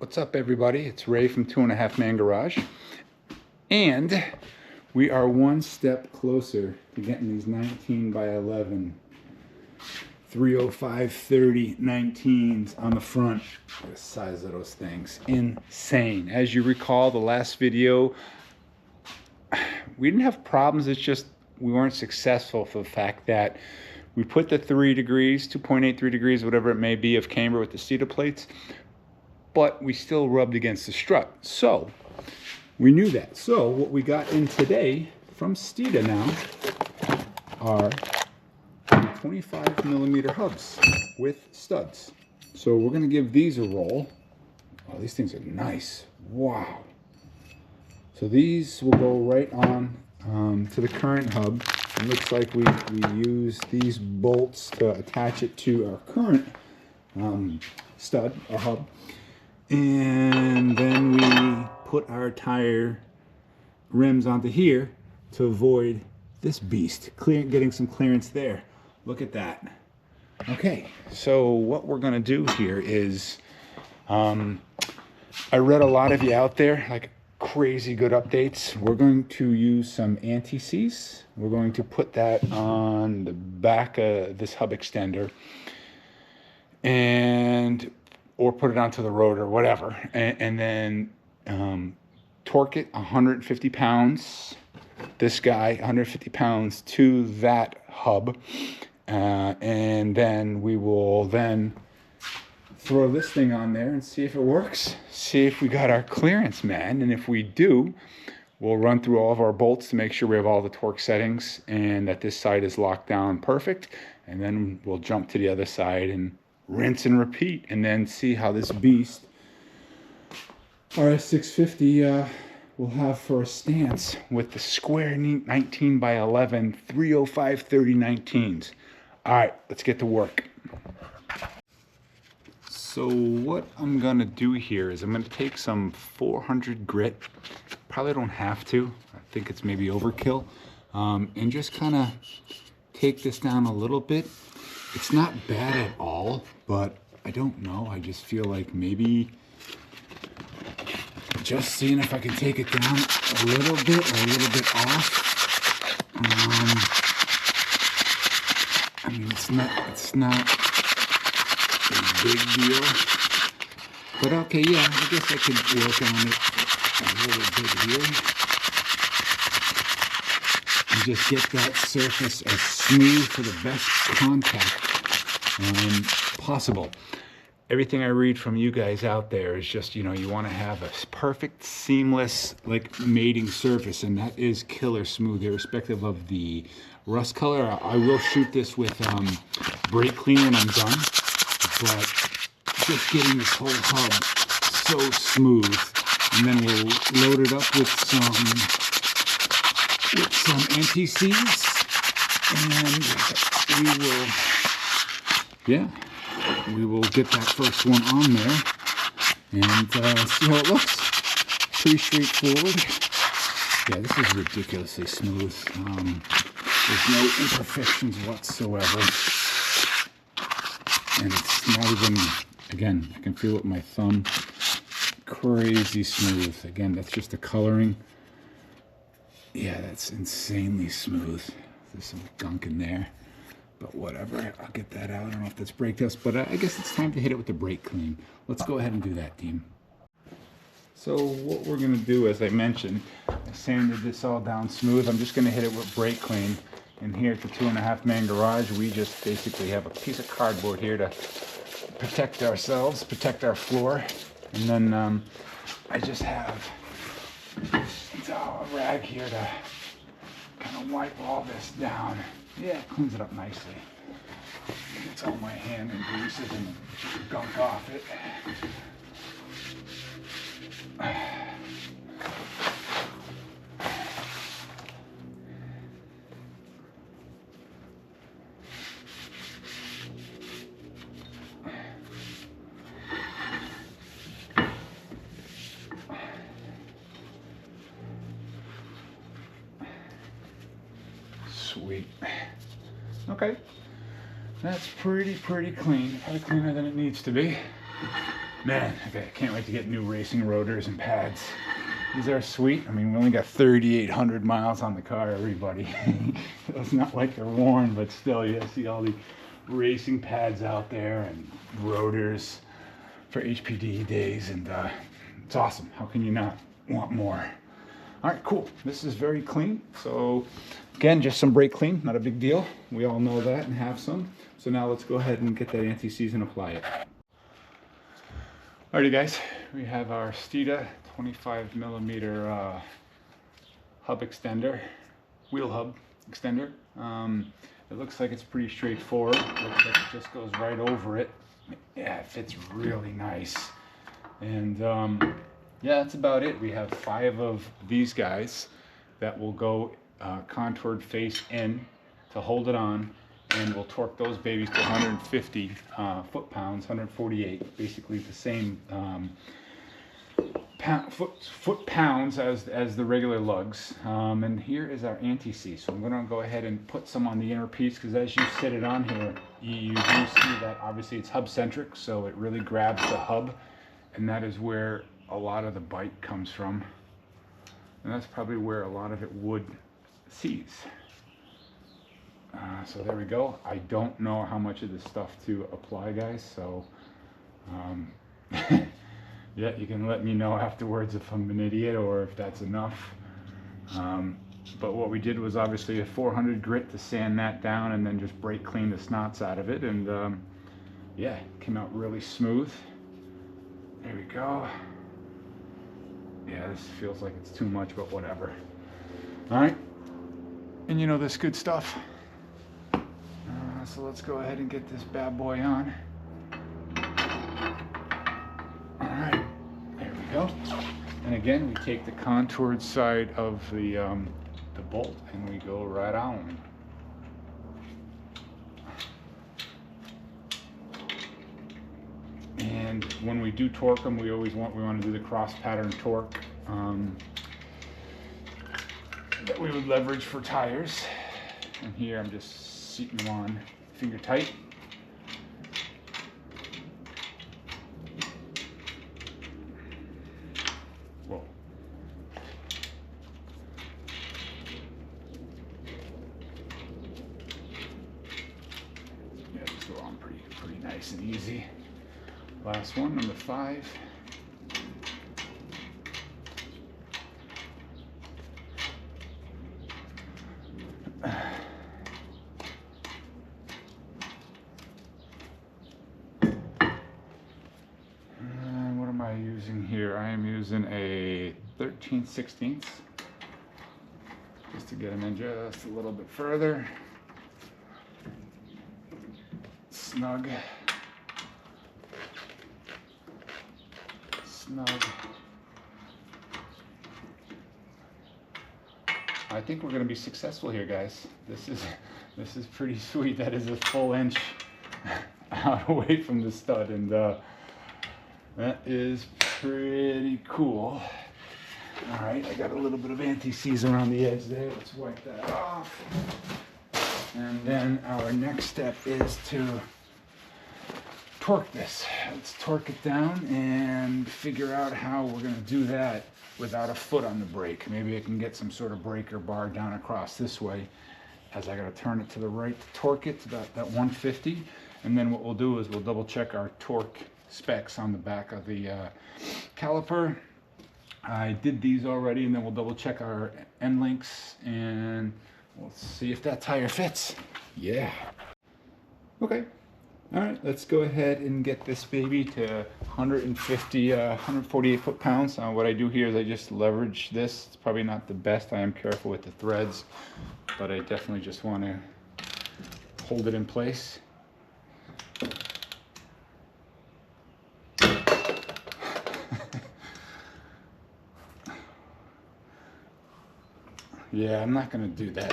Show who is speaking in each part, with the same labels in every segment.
Speaker 1: What's up, everybody? It's Ray from 2.5 Man Garage, and we are one step closer to getting these 19 by 11 305/30 19s on the front. The size of those things, insane. As you recall, the last video, we didn't have problems. It's just we weren't successful for the fact that we put the 3 degrees, 2.83 degrees, whatever it may be, of camber with the Steeda plates, but we still rubbed against the strut. So we knew that. So what we got in today from Steeda now are 25mm hubs with studs. So we're going to give these a roll. Oh, these things are nice. Wow. So these will go right on to the current hub. It looks like we use these bolts to attach it to our current stud or hub. And then we put our tire rims onto here to avoid this beast. Getting some clearance there. Look at that. Okay, so what we're gonna do here is, I read a lot of you out there, like crazy good updates. We're going to use some anti-seize. We're going to put that on the back of this hub extender, or put it onto the rotor, whatever, and then torque it 150 pounds, this guy 150 pounds to that hub, and then we will throw this thing on there and see if it works, see if we got our clearance, man. And if we do, we'll run through all of our bolts to make sure we have all the torque settings and that this side is locked down perfect, and then we'll jump to the other side and rinse and repeat, and then see how this beast RS650 will have for a stance with the square 19 by 11 305/30 19s. All right, let's get to work. So what I'm gonna do here is I'm gonna take some 400 grit. Probably don't have to. I think it's maybe overkill, and just kind of take this down a little bit. It's not bad at all, but I don't know. I just feel like maybe just seeing if I can take it down a little bit or a little bit off. I mean, it's not a big deal, but okay, yeah, I guess I could work on it a little bit here and just get that surface as smooth for the best contact possible. Everything I read from you guys out there is just, you know, you want to have a perfect, seamless, like, mating surface, and that is killer smooth, irrespective of the rust color. I will shoot this with brake clean when I'm done, but just getting this whole hub so smooth, and then we'll load it up with some anti-seize, and we will get that first one on there and see how it looks. Pretty straightforward. Yeah, this is ridiculously smooth. There's no imperfections whatsoever, and it's not even, again, I can feel it with my thumb, crazy smooth. Again, that's just the coloring. Yeah, that's insanely smooth. There's some gunk in there, but whatever. I'll get that out. I don't know if that's brake dust, but I guess it's time to hit it with the brake clean. Let's go ahead and do that, team. So what we're going to do, as I mentioned, I sanded this all down smooth. I'm just going to hit it with brake clean. And here at the 2.5 Man Garage, we just basically have a piece of cardboard here to protect ourselves, protect our floor. And then I just have a rag here to kind of wipe all this down. Yeah, it cleans it up nicely. It's all my hand and greases and gunk off it. Sweet. Okay, that's pretty clean. Probably cleaner than it needs to be. Man, I can't wait to get new racing rotors and pads. These are sweet. I mean, we only got 3,800 miles on the car, everybody. It's not like they're worn, but still, you see all the racing pads out there and rotors for HPD days, and it's awesome. How can you not want more? All right, cool. This is very clean. So again, just some brake clean, not a big deal. We all know that and have some. So now let's go ahead and get that anti-seize and apply it. Alrighty guys, we have our Steeda 25 millimeter hub extender, wheel hub extender. It looks like it's pretty straightforward. It looks like it just goes right over it. Yeah, it fits really nice. And yeah, that's about it. We have 5 of these guys that will go contoured face in to hold it on, and we'll torque those babies to 150 foot-pounds, 148, basically the same foot-pounds as the regular lugs. And here is our anti-seize. So I'm going to go ahead and put some on the inner piece, because as you sit it on here, you do see that obviously it's hub-centric, so it really grabs the hub, and that is where a lot of the bite comes from. And that's probably where a lot of it would seize. So there we go. I don't know how much of this stuff to apply, guys, so yeah, you can let me know afterwards if I'm an idiot or if that's enough. But what we did was obviously a 400 grit to sand that down, and then just brake clean the snots out of it, and yeah, it came out really smooth. There we go. Yeah, this feels like it's too much, but whatever. All right, and you know this good stuff. So let's go ahead and get this bad boy on. All right, there we go. And again, we take the contoured side of the bolt and we go right on. And when we do torque them, we want to do the cross pattern torque that we would leverage for tires. And here I'm just seating them on finger tight. Whoa. Yeah, just go on pretty nice and easy. Last one, number 5. Using here, I am using a 13/16 just to get them in just a little bit further. Snug. I think we're going to be successful here, guys. This is pretty sweet. That is a full inch out away from the stud, and that is pretty cool. All right, I got a little bit of anti-seize around the edge there. Let's wipe that off. And then our next step is to torque this. Let's torque it down and figure out how we're going to do that without a foot on the brake. Maybe I can get some sort of breaker bar down across this way, as I got to turn it to the right to torque it to that 150. And then what we'll do is we'll double check our torque specs on the back of the caliper. I did these already, and then we'll double check our end links and we'll see if that tire fits. Yeah. Okay. All right, let's go ahead and get this baby to 148 foot-pounds. What I do here is I just leverage this. It's probably not the best. I am careful with the threads, but I definitely just want to hold it in place. Yeah, I'm not gonna do that.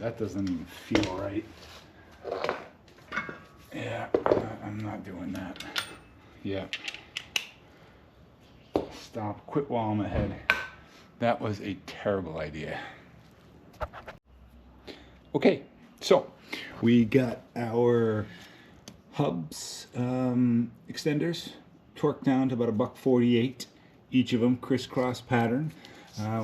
Speaker 1: That doesn't even feel right. Yeah, I'm not doing that. Yeah. Stop. Quit while I'm ahead. That was a terrible idea. Okay, so we got our hubs extenders torqued down to about a $1.48 each of them, crisscross pattern.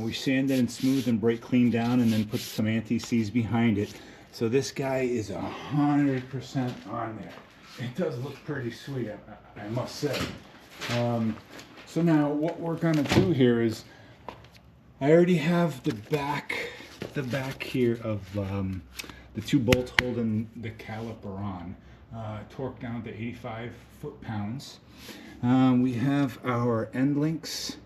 Speaker 1: We sanded and smoothed and brake cleaned down and then put some anti-seize behind it. So this guy is 100% on there. It does look pretty sweet, I must say. So now what we're gonna do here is, I already have the back here of the 2 bolts holding the caliper on, torqued down to 85 foot-pounds. We have our end links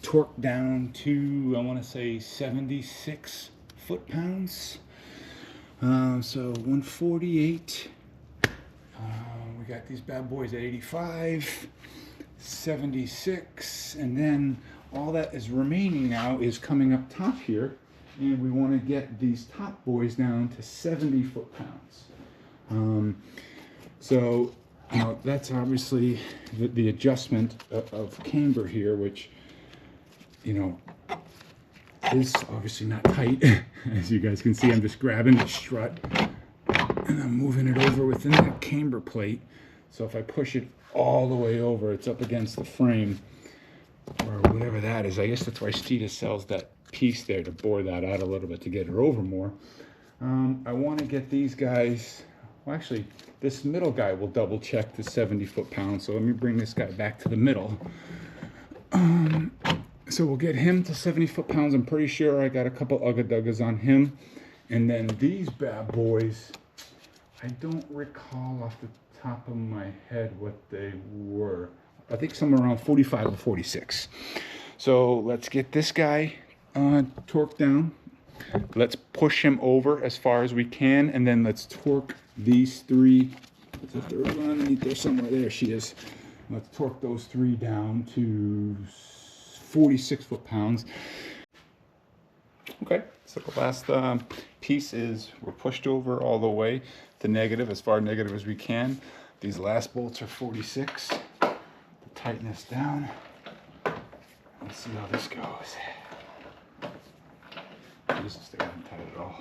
Speaker 1: torqued down to, I want to say, 76 foot-pounds. So 148. We got these bad boys at 85, 76, and then all that is remaining now is coming up top here, and we want to get these top boys down to 70 foot-pounds. So you know, that's obviously the adjustment of camber here, which, you know, is obviously not tight. As you guys can see, I'm just grabbing the strut and I'm moving it over within that camber plate. So if I push it all the way over, it's up against the frame or whatever that is. I guess that's why Steeda sells that piece there, to bore that out a little bit to get it over more. I want to get these guys, well, actually this middle guy will double check the 70 foot-pounds. So let me bring this guy back to the middle. So we'll get him to 70 foot-pounds. I'm pretty sure I got a couple ugga-duggas on him. And then these bad boys, I don't recall off the top of my head what they were. I think somewhere around 45 or 46. So let's get this guy torqued down. Let's push him over as far as we can, and then let's torque these 3. There's a third one underneath there somewhere. There she is. Let's torque those 3 down to 46 foot-pounds. Okay, so the last piece is we're pushed over all the way to negative, as far negative as we can. These last bolts are 46. Tighten this down. Let's see how this goes. Jesus, they haven't tight at all.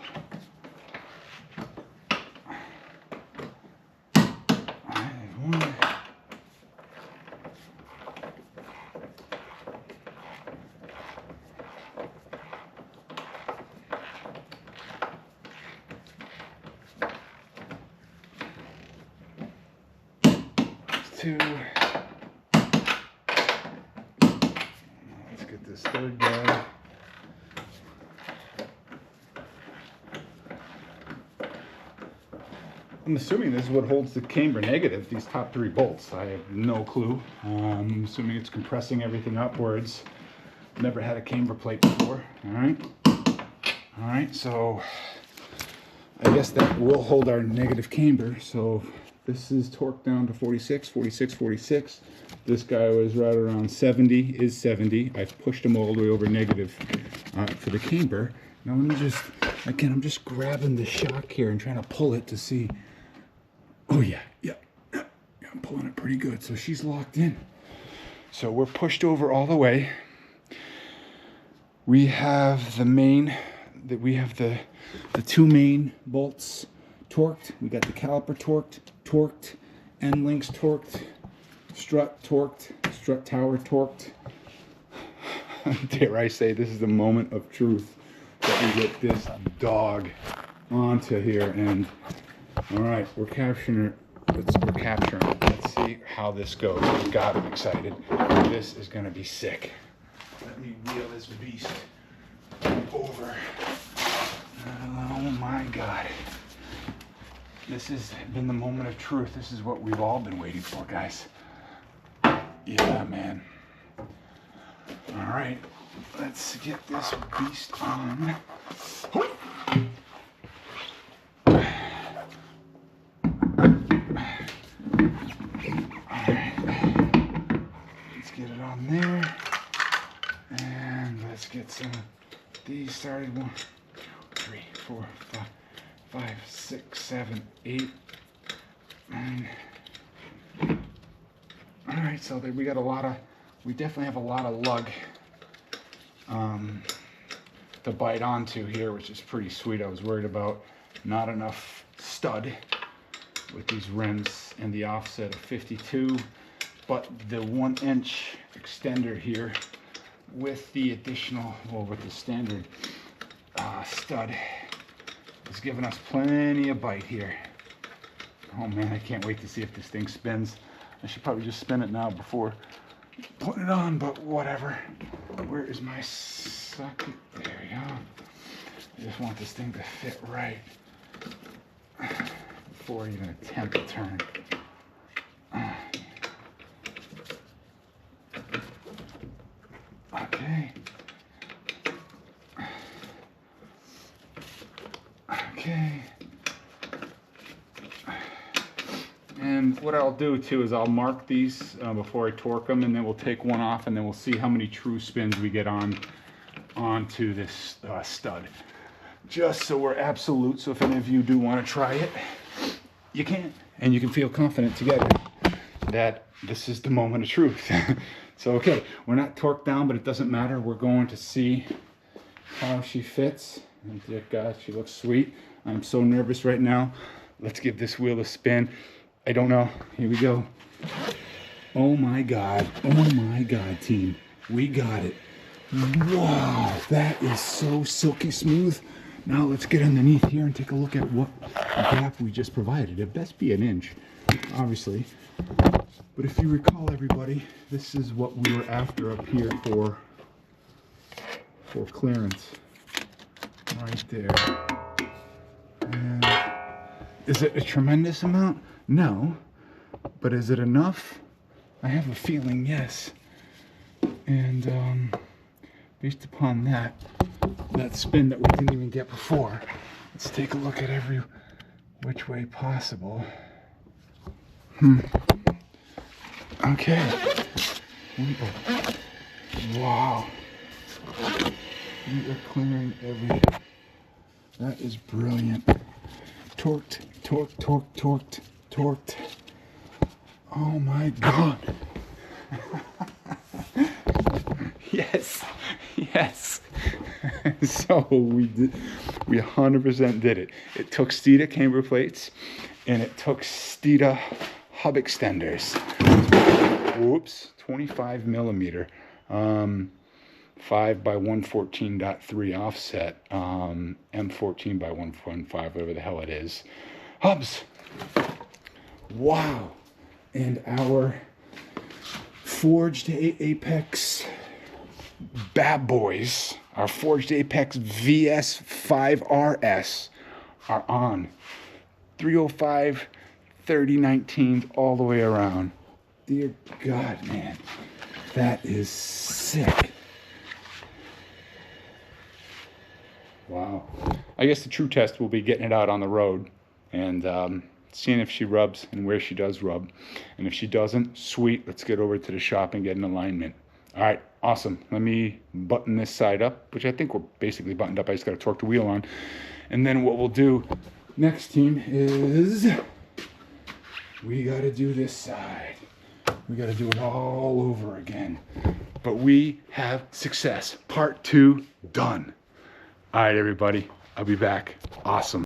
Speaker 1: Alright, there's one. Two. Let's get this third guy. I'm assuming this is what holds the camber negative, these top 3 bolts. I have no clue. I'm assuming it's compressing everything upwards. Never had a camber plate before. Alright, so I guess that will hold our negative camber. So this is torqued down to 46, 46, 46. This guy was right around 70, is 70. I've pushed him all the way over negative for the camber. Now let me just, again, I'm just grabbing the shock here and trying to pull it to see. Oh yeah, I'm pulling it pretty good. So she's locked in. So we're pushed over all the way. We have the main, we have the 2 main bolts torqued. We got the caliper torqued, end links torqued, strut torqued, strut tower torqued. Dare I say, this is the moment of truth that we get this dog onto here. And all right, we're capturing it. We're capturing it. Let's see how this goes. God, I'm excited. This is gonna be sick. Let me wheel this beast over. Oh my God. This has been the moment of truth. This is what we've all been waiting for, guys. Yeah, man. All right, let's get this beast on. Get it on there, and let's get some of these started. 1, 2, 3, 4, 5, 6, 7, 8, 9. All right, so we got a lot of, we definitely have a lot of lug to bite onto here, which is pretty sweet. I was worried about not enough stud with these rims and the offset of 52. but the 1-inch extender here with the additional, well, with the standard stud is giving us plenty of bite here. Oh man, I can't wait to see if this thing spins. I should probably just spin it now before putting it on, but whatever. Where is my socket? There we go. I just want this thing to fit right before I even attempt to turn. Okay. Okay. And what I'll do too is I'll mark these before I torque them, and then we'll take one off, and then we'll see how many true spins we get onto this stud. Just so we're absolute, so if any of you do want to try it, you can, and you can feel confident together that this is the moment of truth. So okay, we're not torqued down, but it doesn't matter. We're going to see how she fits. And dear God, she looks sweet. I'm so nervous right now. Let's give this wheel a spin. I don't know. Here we go. Oh my God. Oh my God, team. We got it. Wow, that is so silky smooth. Now let's get underneath here and take a look at what gap we just provided. It best be 1 inch, obviously. But if you recall, everybody, this is what we were after up here for clearance. Right there. And is it a tremendous amount? No. But is it enough? I have a feeling yes. And based upon that spin that we didn't even get before, let's take a look at every which way possible. Okay. Wow. We are clearing every. That is brilliant. Torqued, torqued, torqued, torqued, torqued. Oh my God. Yes, yes. So we 100% did it. It took Steeda Camber plates, and it took Steeda hub extenders. Whoops, 25 millimeter, 5 by 114.3 offset, M14 by 1.5, whatever the hell it is. Hubs. Wow. And our Forged Apex bad boys, our Forged Apex VS5RS are on. 305, 3019 all the way around. Dear God, man, that is sick. Wow. I guess the true test will be getting it out on the road and seeing if she rubs and where she does rub. And if she doesn't, sweet, let's get over to the shop and get an alignment. All right, awesome. Let me button this side up, which I think we're basically buttoned up. I just got to torque the wheel on. And then what we'll do next, team, is we got to do this side. We got to do it all over again. But we have success. Part 2 done. All right, everybody. I'll be back. Awesome.